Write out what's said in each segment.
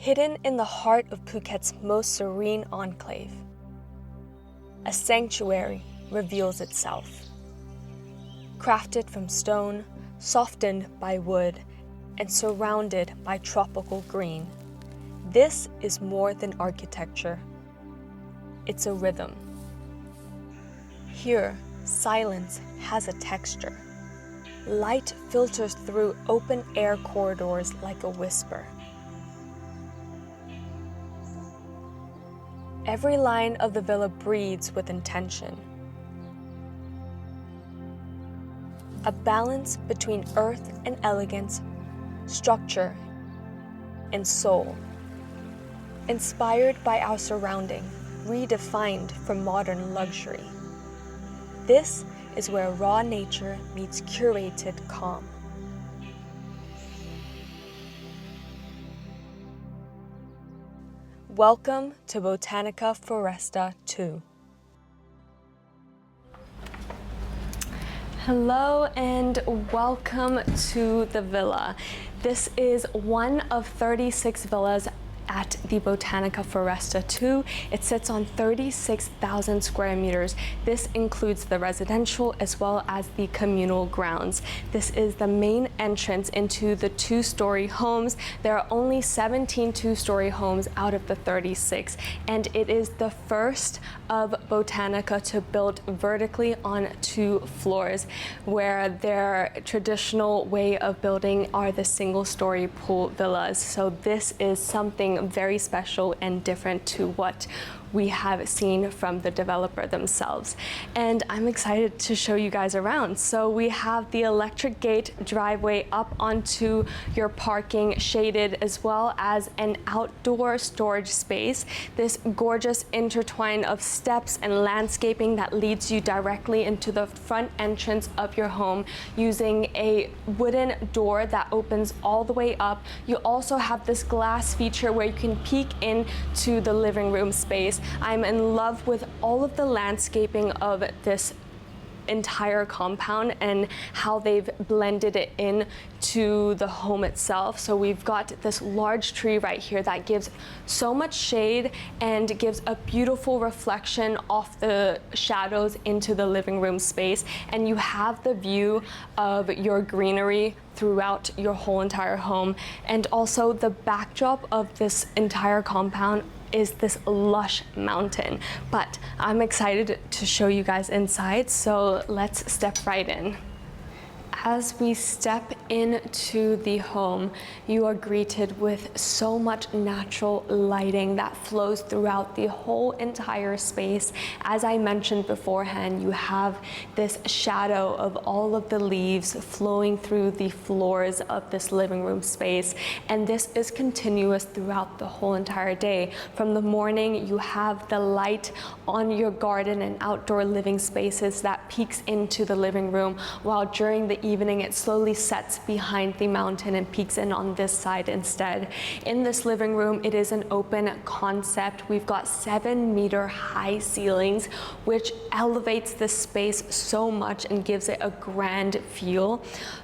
Hidden in the heart of Phuket's most serene enclave, a sanctuary reveals itself. Crafted from stone, softened by wood, and surrounded by tropical green, this is more than architecture. It's a rhythm. Here, silence has a texture. Light filters through open-air corridors like a whisper. Every line of the villa breathes with intention. A balance between earth and elegance, structure and soul. Inspired by our surrounding, redefined from modern luxury. This is where raw nature meets curated calm. Welcome to Botanica Foresta II. Hello and welcome to the villa. This is one of 36 villas at the Botanica Foresta II. It sits on 36,000 square meters. This includes the residential as well as the communal grounds. This is the main entrance into the two-story homes. There are only 17 two-story homes out of the 36, and it is the first of Botanica to build vertically on 2 floors, where their traditional way of building are the single-story pool villas. So this is something very special and different to what we have seen from the developer themselves. And I'm excited to show you guys around. So we have the electric gate driveway up onto your parking, shaded, as well as an outdoor storage space. This gorgeous intertwine of steps and landscaping that leads you directly into the front entrance of your home using a wooden door that opens all the way up. You also have this glass feature where you can peek into the living room space. I'm in love with all of the landscaping of this entire compound and how they've blended it in to the home itself. So we've got this large tree right here that gives so much shade and gives a beautiful reflection off the shadows into the living room space. And you have the view of your greenery throughout your whole entire home. And also the backdrop of this entire compound is this lush mountain. But I'm excited to show you guys inside, so let's step right in. As we step into the home, you are greeted with so much natural lighting that flows throughout the whole entire space. As I mentioned beforehand, you have this shadow of all of the leaves flowing through the floors of this living room space. And this is continuous throughout the whole entire day. From the morning, you have the light on your garden and outdoor living spaces that peeks into the living room, while during the evening it slowly sets behind the mountain and peeks in on this side instead. In this living room, it is an open concept. We've got 7-meter high ceilings, which elevates the space so much and gives it a grand feel.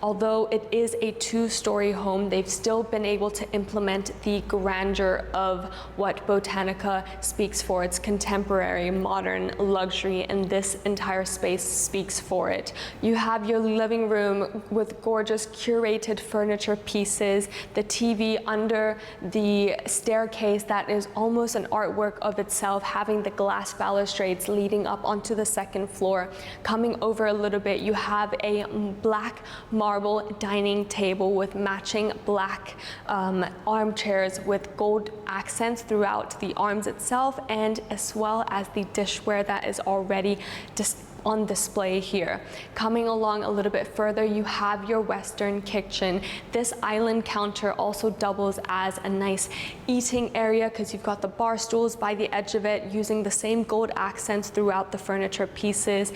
Although it is a 2-story home, they've still been able to implement the grandeur of what Botanica speaks for. It's contemporary, modern luxury, and this entire space speaks for it. You have your living room with gorgeous curated furniture pieces, the TV under the staircase that is almost an artwork of itself, having the glass balustrades leading up onto the 2nd floor. Coming over a little bit, you have a black marble dining table with matching black armchairs with gold accents throughout the arms itself, and as well as the dishware that is already just on display here. Coming along a little bit further, you have your Western kitchen. This island counter also doubles as a nice eating area because you've got the bar stools by the edge of it, using the same gold accents throughout the furniture pieces.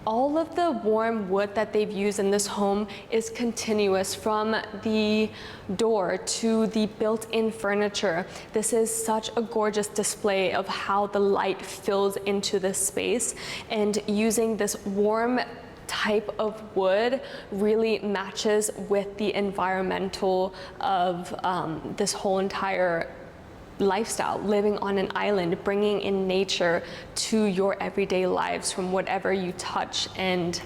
All of the warm wood that they've used in this home is continuous from the door to the built-in furniture. This is such a gorgeous display of how the light fills into this space, and using this warm type of wood really matches with the environmental of this whole entire lifestyle, living on an island, bringing in nature to your everyday lives from whatever you touch and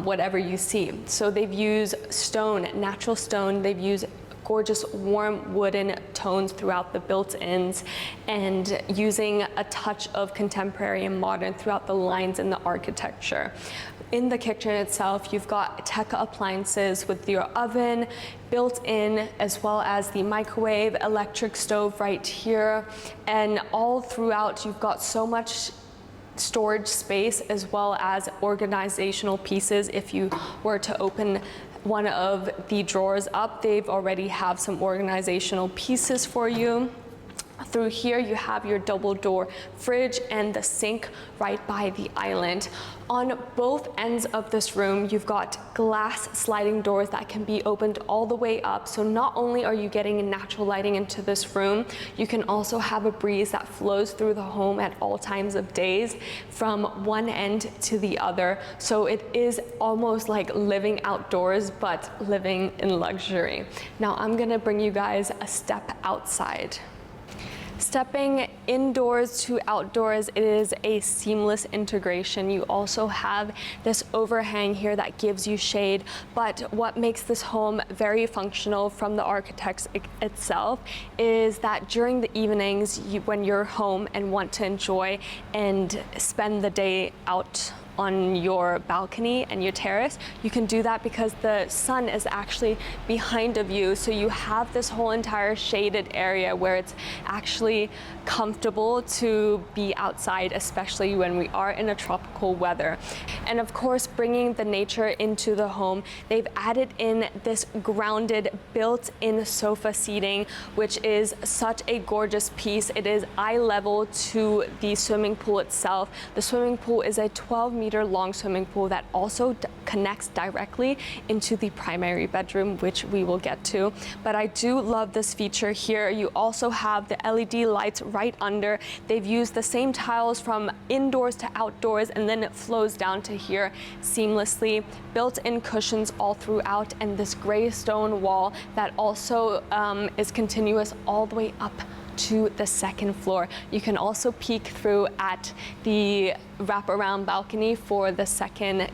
whatever you see. So they've used stone, natural stone, they've used gorgeous warm wooden tones throughout the built-ins, and using a touch of contemporary and modern throughout the lines in the architecture. In the kitchen itself, you've got 𝗙𝗏 appliances with your oven built in, as well as the microwave, electric stove right here, and all throughout you've got so much storage space as well as organizational pieces. If you were to open one of the drawers up, they've already have some organizational pieces for you. Through here you have your double door fridge and the sink right by the island. On both ends of this room, you've got glass sliding doors that can be opened all the way up. So not only are you getting natural lighting into this room, you can also have a breeze that flows through the home at all times of days from one end to the other. So it is almost like living outdoors, but living in luxury. Now I'm gonna bring you guys a step outside. Stepping indoors to outdoors, it is a seamless integration. You also have this overhang here that gives you shade, but what makes this home very functional from the architects itself is that during the evenings, when you're home and want to enjoy and spend the day out on your balcony and your terrace, you can do that because the sun is actually behind of you. So you have this whole entire shaded area where it's actually comfortable to be outside, especially when we are in a tropical weather. And of course, bringing the nature into the home, they've added in this grounded built-in sofa seating, which is such a gorgeous piece. It is eye level to the swimming pool itself. The swimming pool is a 12-meter long swimming pool that also connects directly into the primary bedroom, which we will get to. But I do love this feature here. You also have the LED lights right under. They've used the same tiles from indoors to outdoors, and then it flows down to here seamlessly. Built-in cushions all throughout, and this gray stone wall that also is continuous all the way up to the second floor. You can also peek through at the wraparound balcony for the second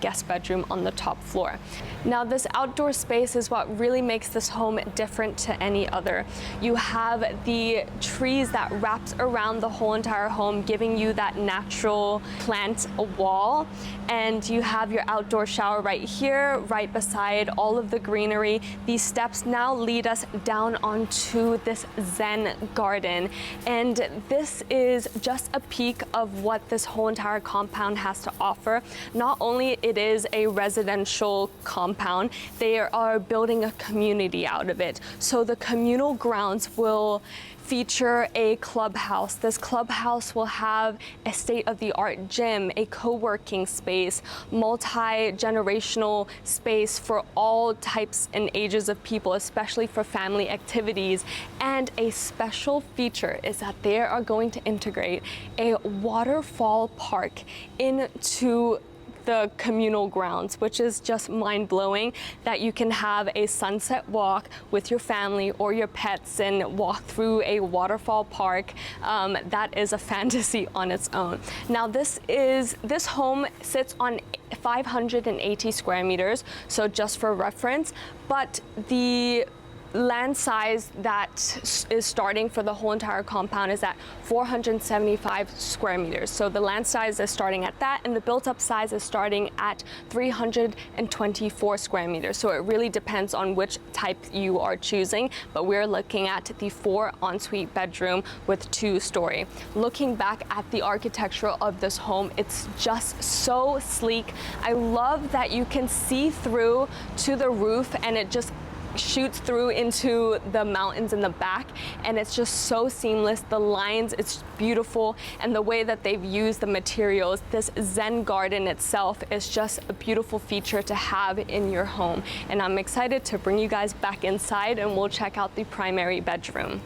guest bedroom on the top floor. Now this outdoor space is what really makes this home different to any other. You have the trees that wraps around the whole entire home, giving you that natural plant wall, and you have your outdoor shower right here, right beside all of the greenery. These steps now lead us down onto this Zen garden, and this is just a peek of what this whole entire compound has to offer. Not only it is a residential compound, they are building a community out of it. So the communal grounds will feature a clubhouse. This clubhouse will have a state-of-the-art gym, a co-working space, multi-generational space for all types and ages of people, especially for family activities. And a special feature is that they are going to integrate a waterfall park into the communal grounds, which is just mind-blowing, that you can have a sunset walk with your family or your pets and walk through a waterfall park. That is a fantasy on its own. Now this home sits on 580 square meters, so just for reference, but the land size that is starting for the whole entire compound is at 475 square meters. So the land size is starting at that, and the built-up size is starting at 324 square meters. So it really depends on which type you are choosing, but we're looking at the 4 ensuite bedroom with 2-story. Looking back at the architecture of this home, it's just so sleek. I love that you can see through to the roof, and it just shoots through into the mountains in the back, and it's just so seamless. The lines, it's beautiful, and the way that they've used the materials, this Zen garden itself is just a beautiful feature to have in your home. And I'm excited to bring you guys back inside, and we'll check out the primary bedroom.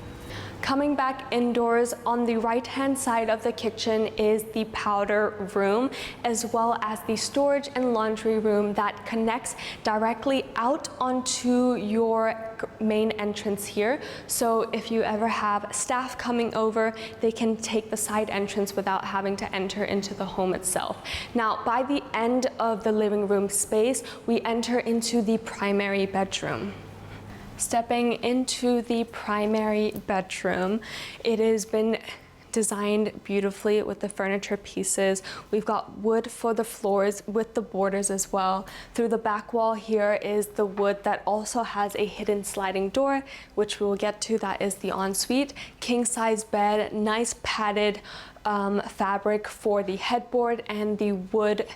Coming back indoors, on the right-hand side of the kitchen is the powder room, as well as the storage and laundry room that connects directly out onto your main entrance here. So if you ever have staff coming over, they can take the side entrance without having to enter into the home itself. Now, by the end of the living room space, we enter into the primary bedroom. Stepping into the primary bedroom, it has been designed beautifully with the furniture pieces. We've got wood for the floors with the borders as well. Through the back wall here is the wood that also has a hidden sliding door, which we will get to. That is the ensuite. King size bed, nice padded fabric for the headboard, and the wood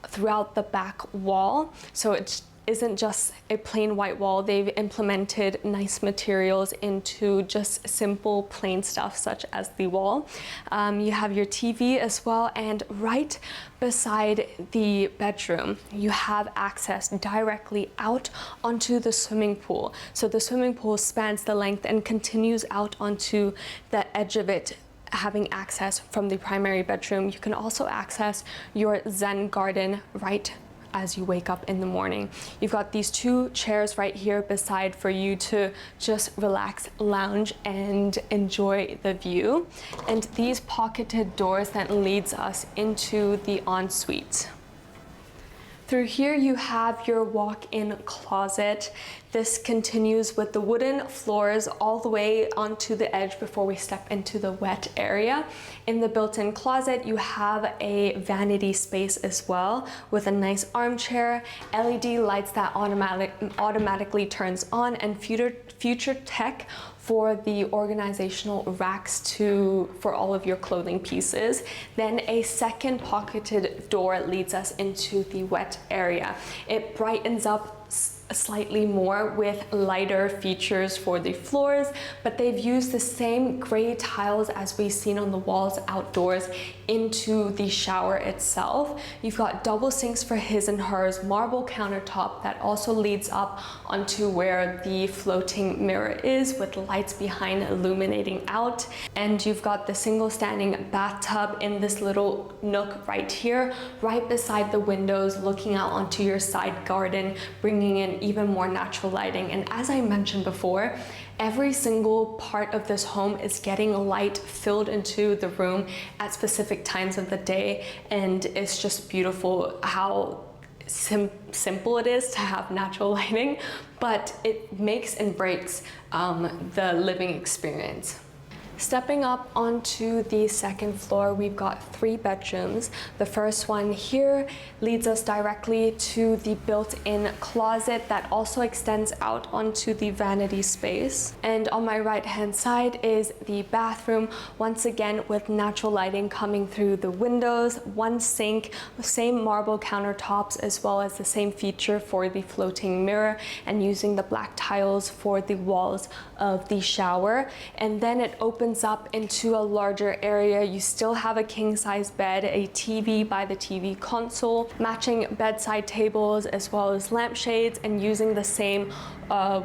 throughout the back wall. So it isn't just a plain white wall. They've implemented nice materials into just simple plain stuff such as the wall. You have your TV as well, and right beside the bedroom you have access directly out onto the swimming pool. So the swimming pool spans the length and continues out onto the edge of it, having access from the primary bedroom. You can also access your Zen garden right as you wake up in the morning. You've got these two chairs right here beside for you to just relax, lounge, and enjoy the view. And these pocketed doors then leads us into the ensuite. Through here you have your walk-in closet. This continues with the wooden floors all the way onto the edge before we step into the wet area. In the built-in closet, you have a vanity space as well with a nice armchair, LED lights that automatically turns on, and future tech for the organizational racks for all of your clothing pieces. Then a second pocketed door leads us into the wet area. It brightens up slightly more with lighter features for the floors, but they've used the same gray tiles as we've seen on the walls outdoors into the shower itself. You've got double sinks for his and hers, marble countertop that also leads up onto where the floating mirror is with lights behind illuminating out. And you've got the single standing bathtub in this little nook right here, right beside the windows, looking out onto your side garden, bringing in even more natural lighting. And as I mentioned before, every single part of this home is getting light filled into the room at specific times of the day, and it's just beautiful how simple it is to have natural lighting, but it makes and breaks the living experience. Stepping up onto the second floor, we've got 3 bedrooms. The first one here leads us directly to the built-in closet that also extends out onto the vanity space. And on my right-hand side is the bathroom, once again with natural lighting coming through the windows, 1 sink, same marble countertops, as well as the same feature for the floating mirror, and using the black tiles for the walls of the shower. And then it opens up into a larger area. You still have a king-size bed, a TV by the TV console, matching bedside tables, as well as lampshades, and using the same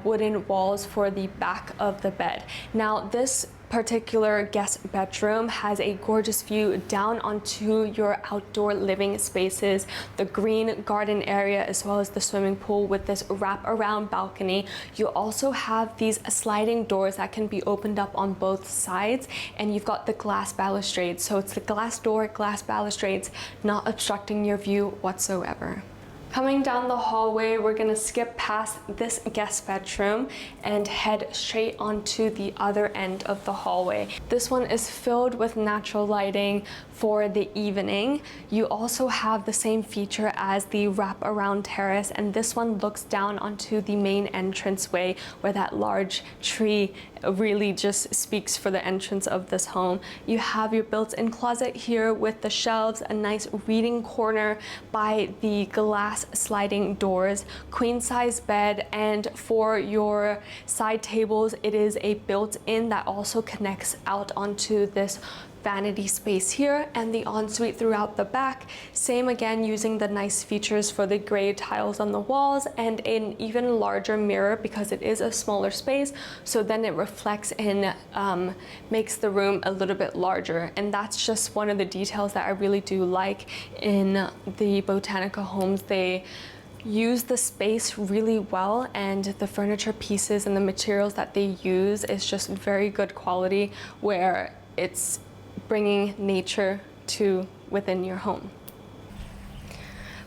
wooden walls for the back of the bed. Now, this particular guest bedroom has a gorgeous view down onto your outdoor living spaces, the green garden area, as well as the swimming pool with this wrap-around balcony. You also have these sliding doors that can be opened up on both sides, and you've got the glass balustrades. So it's the glass door, glass balustrades, not obstructing your view whatsoever. Coming down the hallway, we're gonna skip past this guest bedroom and head straight onto the other end of the hallway. This one is filled with natural lighting for the evening. You also have the same feature as the wrap-around terrace, and this one looks down onto the main entranceway where that large tree really just speaks for the entrance of this home. You have your built-in closet here with the shelves, a nice reading corner by the glass sliding doors, queen-size bed, and for your side tables, it is a built-in that also connects out onto this vanity space here and the ensuite throughout the back. Same again, using the nice features for the gray tiles on the walls and an even larger mirror because it is a smaller space. So then it reflects and makes the room a little bit larger. And that's just one of the details that I really do like in the Botanica homes. They use the space really well, and the furniture pieces and the materials that they use is just very good quality, where it's bringing nature to within your home.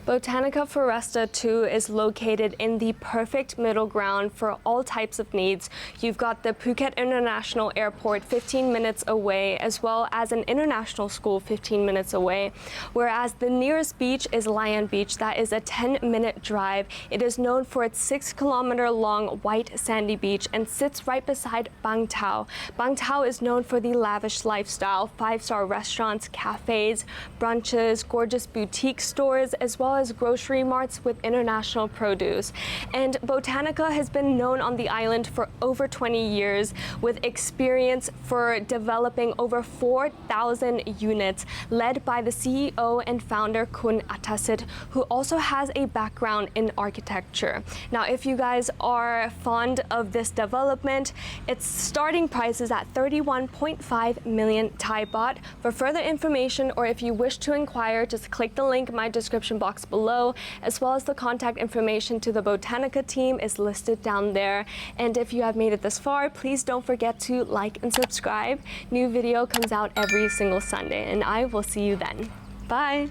Botanica Foresta II is located in the perfect middle ground for all types of needs. You've got the Phuket International Airport 15 minutes away, as well as an international school 15 minutes away, whereas the nearest beach is Lion Beach. That is a 10-minute drive. It is known for its 6-kilometer-long white sandy beach and sits right beside Bang Thao. Bang Thao is known for the lavish lifestyle, 5-star restaurants, cafes, brunches, gorgeous boutique stores, as well as grocery marts with international produce. And Botanica has been known on the island for over 20 years with experience for developing over 4,000 units, led by the CEO and founder 𝗦𝗲𝗿𝗶𝘁𝘆, who also has a background in architecture. Now, if you guys are fond of this development, its starting price is at 31.5 million Thai baht. For further information, or if you wish to inquire, just click the link in my description box below, as well as the contact information to the Botanica team is listed down there. And if you have made it this far, please don't forget to like and subscribe. New video comes out every single Sunday, and I will see you then. Bye!